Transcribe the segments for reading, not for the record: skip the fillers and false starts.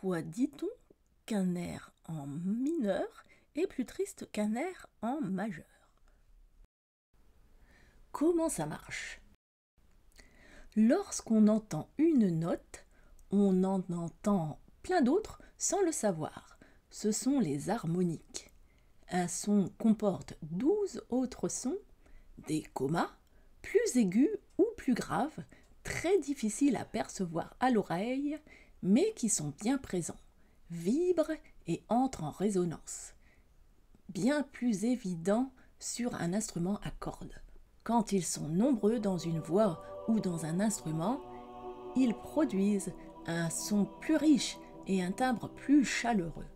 Pourquoi dit-on qu'un air en mineur est plus triste qu'un air en majeur? Comment ça marche? Lorsqu'on entend une note, on en entend plein d'autres sans le savoir. Ce sont les harmoniques. Un son comporte 12 autres sons, des commas, plus aigus ou plus graves, très difficiles à percevoir à l'oreille, mais qui sont bien présents, vibrent et entrent en résonance. Bien plus évident sur un instrument à cordes. Quand ils sont nombreux dans une voix ou dans un instrument, ils produisent un son plus riche et un timbre plus chaleureux.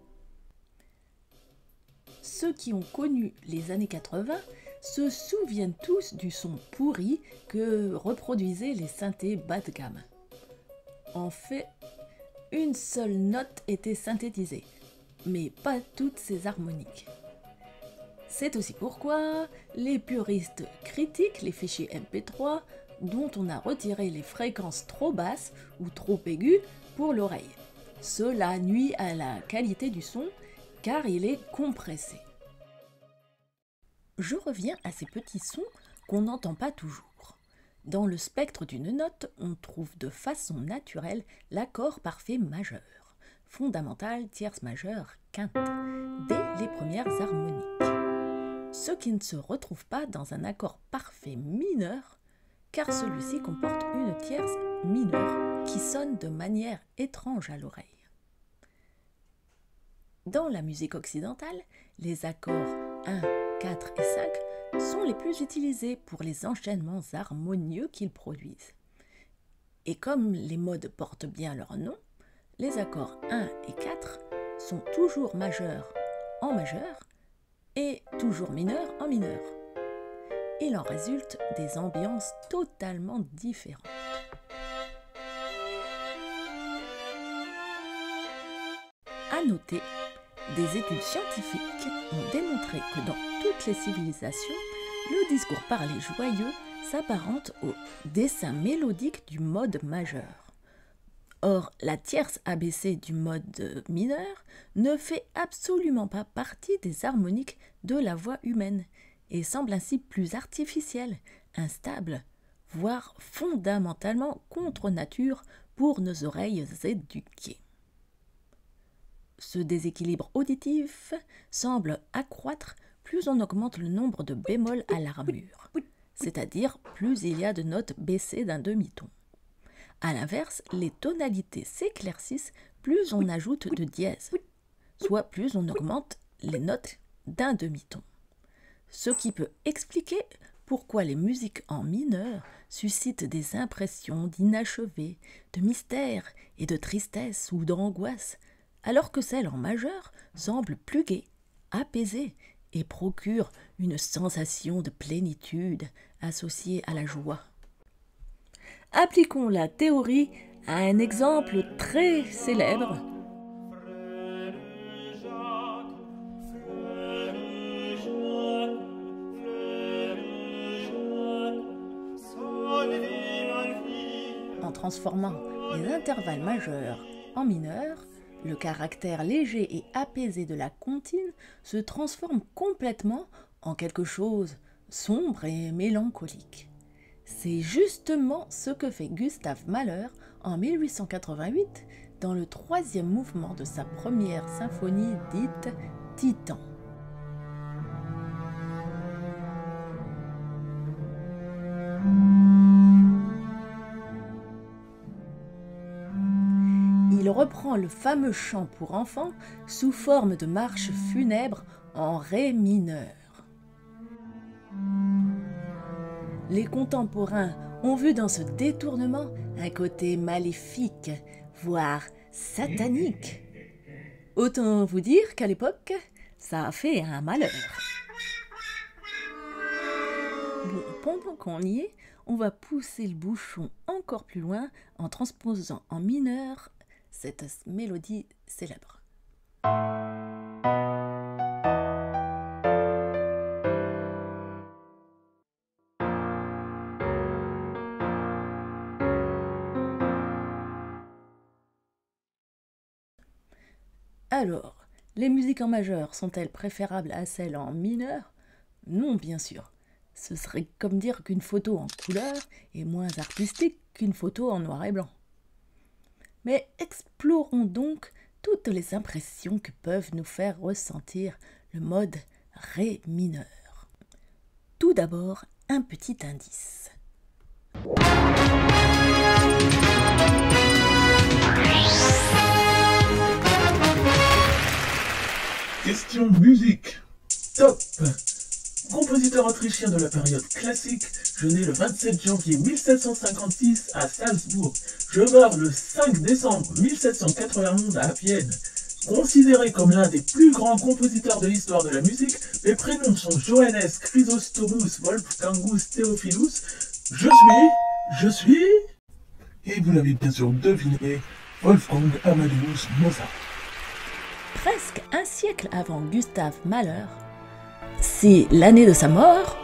Ceux qui ont connu les années 80 se souviennent tous du son pourri que reproduisaient les synthés bas de gamme. En fait, une seule note était synthétisée, mais pas toutes ces harmoniques. C'est aussi pourquoi les puristes critiquent les fichiers MP3 dont on a retiré les fréquences trop basses ou trop aiguës pour l'oreille. Cela nuit à la qualité du son car il est compressé. Je reviens à ces petits sons qu'on n'entend pas toujours. Dans le spectre d'une note, on trouve de façon naturelle l'accord parfait majeur, fondamental, tierce majeure, quinte, dès les premières harmoniques. Ce qui ne se retrouve pas dans un accord parfait mineur, car celui-ci comporte une tierce mineure qui sonne de manière étrange à l'oreille. Dans la musique occidentale, les accords 1, 4 et 5 sont les plus utilisés pour les enchaînements harmonieux qu'ils produisent. Et comme les modes portent bien leur nom, les accords 1 et 4 sont toujours majeurs en majeur et toujours mineurs en mineur. Il en résulte des ambiances totalement différentes. À noter, des études scientifiques ont démontré que dans toutes les civilisations, le discours parlé joyeux s'apparente au dessin mélodique du mode majeur. Or, la tierce ABC du mode mineur ne fait absolument pas partie des harmoniques de la voix humaine et semble ainsi plus artificielle, instable, voire fondamentalement contre nature pour nos oreilles éduquées. Ce déséquilibre auditif semble accroître plus on augmente le nombre de bémols à l'armure, c'est-à-dire plus il y a de notes baissées d'un demi-ton. A l'inverse, les tonalités s'éclaircissent plus on ajoute de dièse, soit plus on augmente les notes d'un demi-ton. Ce qui peut expliquer pourquoi les musiques en mineur suscitent des impressions d'inachevé, de mystère et de tristesse ou d'angoisse, alors que celles en majeur semblent plus gaies, apaisées et procurent une sensation de plénitude associée à la joie. Appliquons la théorie à un exemple très célèbre. En transformant les intervalles majeurs en mineurs, le caractère léger et apaisé de la comptine se transforme complètement en quelque chose sombre et mélancolique. C'est justement ce que fait Gustav Mahler en 1888 dans le troisième mouvement de sa première symphonie dite Titan. Il reprend le fameux chant pour enfants sous forme de marche funèbre en ré mineur. Les contemporains ont vu dans ce détournement un côté maléfique, voire satanique. Autant vous dire qu'à l'époque, ça a fait un malheur. Bon, pendant qu'on y est, on va pousser le bouchon encore plus loin en transposant en mineur cette mélodie célèbre. Alors, les musiques en majeur sont-elles préférables à celles en mineur? Non, bien sûr. Ce serait comme dire qu'une photo en couleur est moins artistique qu'une photo en noir et blanc. Mais explorons donc toutes les impressions que peuvent nous faire ressentir le mode Ré mineur. Tout d'abord, un petit indice. Question musique. Top. Compositeur autrichien de la période classique, je nais le 27 janvier 1756 à Salzbourg. Je meurs le 5 décembre 1791 à Vienne. Considéré comme l'un des plus grands compositeurs de l'histoire de la musique, mes prénoms sont Johannes Chrysostomus Wolfgangus Theophilus. Je suis... Et vous l'avez bien sûr deviné, Wolfgang Amadeus Mozart. Presque un siècle avant Gustav Mahler, c'est l'année de sa mort,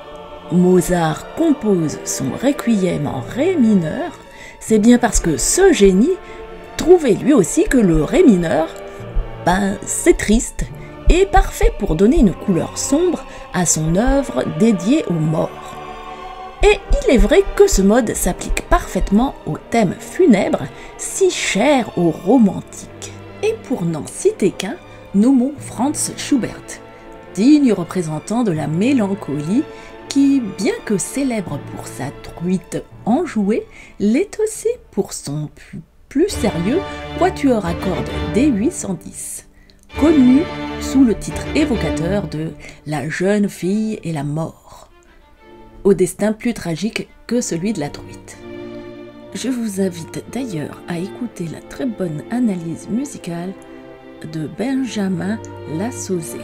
Mozart compose son requiem en Ré mineur. C'est bien parce que ce génie trouvait lui aussi que le Ré mineur, c'est triste et parfait pour donner une couleur sombre à son œuvre dédiée aux morts. Et il est vrai que ce mode s'applique parfaitement au thème funèbre si cher aux romantiques. Et pour n'en citer qu'un, nommons Franz Schubert, digne représentant de la mélancolie qui, bien que célèbre pour sa truite enjouée, l'est aussi pour son plus sérieux quatuor à cordes D810, connu sous le titre évocateur de La jeune fille et la mort, au destin plus tragique que celui de la truite. Je vous invite d'ailleurs à écouter la très bonne analyse musicale de Benjamin Lassauzet.